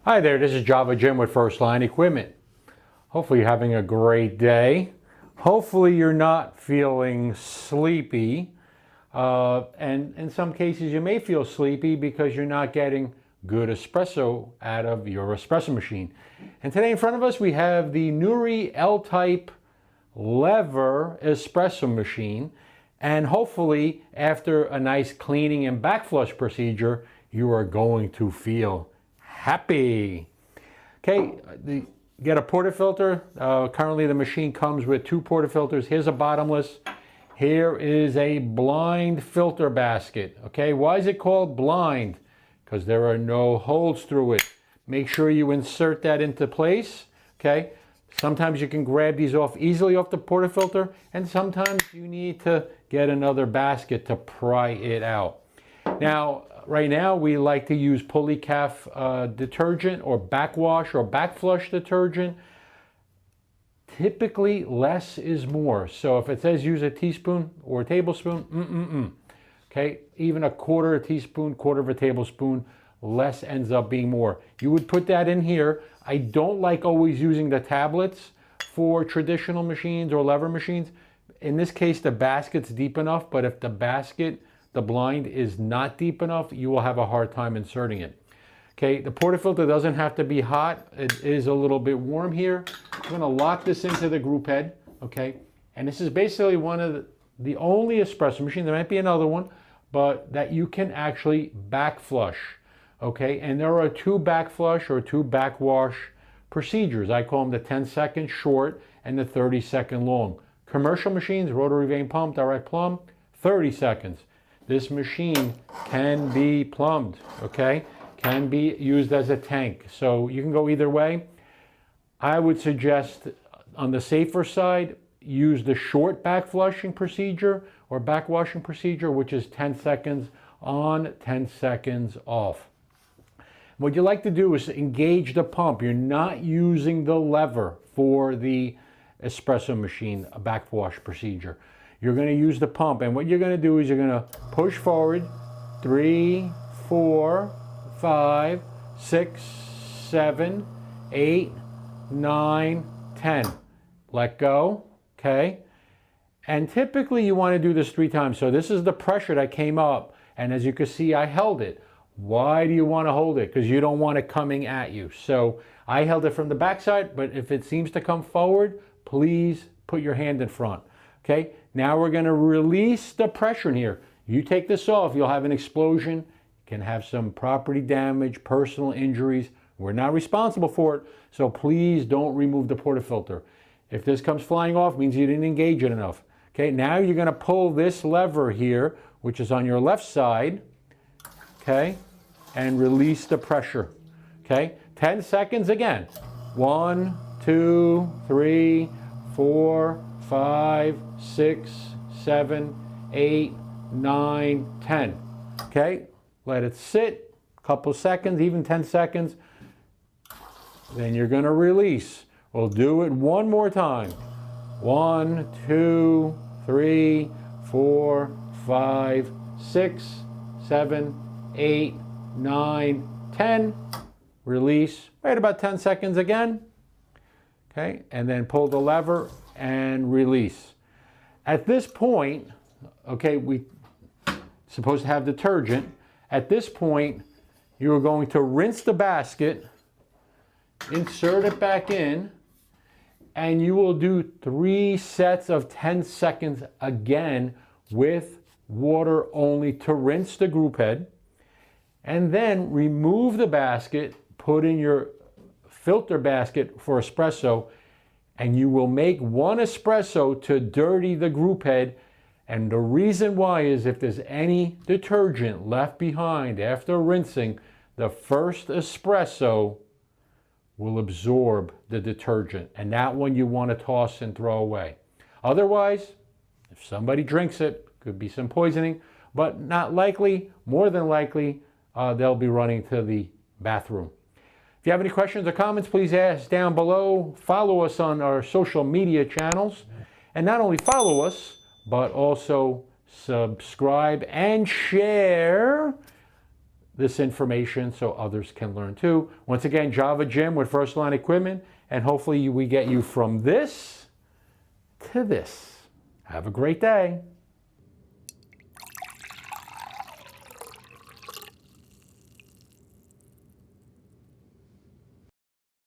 Hi there, this is Java Jim with First Line Equipment. Hopefully you're having a great day. Hopefully you're not feeling sleepy. And in some cases you may feel sleepy because you're not getting good espresso out of your espresso machine. And today in front of us we have the Nurri L-type lever espresso machine. And hopefully after a nice cleaning and backflush procedure, you are going to feel happy. Okay, get a portafilter. Currently the machine comes with two portafilters. Here's a bottomless. Here is a blind filter basket. Okay, why is it called blind? Because there are no holes through it. Make sure you insert that into place. Okay, sometimes you can grab these off easily off the portafilter, and sometimes you need to get another basket to pry it out. Now, right now we like to use Puly Caff detergent or backwash or backflush detergent. Typically less is more. So if it says use a teaspoon or a tablespoon, okay, even a quarter of a teaspoon, quarter of a tablespoon, less ends up being more. You would put that in here. I don't like always using the tablets for traditional machines or lever machines. In this case, the basket's deep enough, but if the basket, the blind is not deep enough, you will have a hard time inserting it. Okay, the portafilter doesn't have to be hot. It is a little bit warm here. I'm going to lock this into the group head, okay? And this is basically one of the only espresso machines, there might be another one, but that you can actually backflush, okay? And there are two backflush or two backwash procedures. I call them the 10-second short and the 30-second long. Commercial machines, rotary vane pump, direct plumb, 30 seconds. This machine can be plumbed, okay? Can be used as a tank. So you can go either way. I would suggest on the safer side, use the short backflushing procedure or backwashing procedure, which is 10 seconds on, 10 seconds off. What you like to do is engage the pump. You're not using the lever for the espresso machine, a backwash procedure. You're going to use the pump, and what you're going to do is you're going to push forward 3, 4, 5, 6, 7, 8, 9, 10. Let go, okay? And typically you want to do this 3 times. So this is the pressure that came up, and as you can see, I held it. Why do you want to hold it? Because you don't want it coming at you. So I held it from the backside, but if it seems to come forward, please put your hand in front. Okay, now we're going to release the pressure in here. You take this off, you'll have an explosion. You can have some property damage, personal injuries. We're not responsible for it, so please don't remove the portafilter. If this comes flying off, it means you didn't engage it enough. Okay, now you're going to pull this lever here, which is on your left side, okay, and release the pressure. Okay, 10 seconds again. 1, 2, 3, 4, 5, 6, 7, 8, 9, 10. Okay, let it sit a couple seconds, even 10 seconds. Then you're going to release. We'll do it one more time. 1, 2, 3, 4, 5, 6, 7, 8, 9, 10. Release. Wait about 10 seconds again. Okay, and then pull the lever and release. At this point, okay, we're supposed to have detergent. At this point, you are going to rinse the basket, insert it back in, and you will do 3 sets of 10 seconds again with water only to rinse the group head. And then remove the basket, put in your filter basket for espresso, and you will make 1 espresso to dirty the group head. And the reason why is if there's any detergent left behind after rinsing, the first espresso will absorb the detergent, and that one you want to toss and throw away. Otherwise, if somebody drinks it, could be some poisoning, but not likely, more than likely, they'll be running to the bathroom. If you have any questions or comments, please ask down below. Follow us on our social media channels. And not only follow us, but also subscribe and share this information so others can learn too. Once again, Java Gym with First Line Equipment, and hopefully we get you from this to this. Have a great day.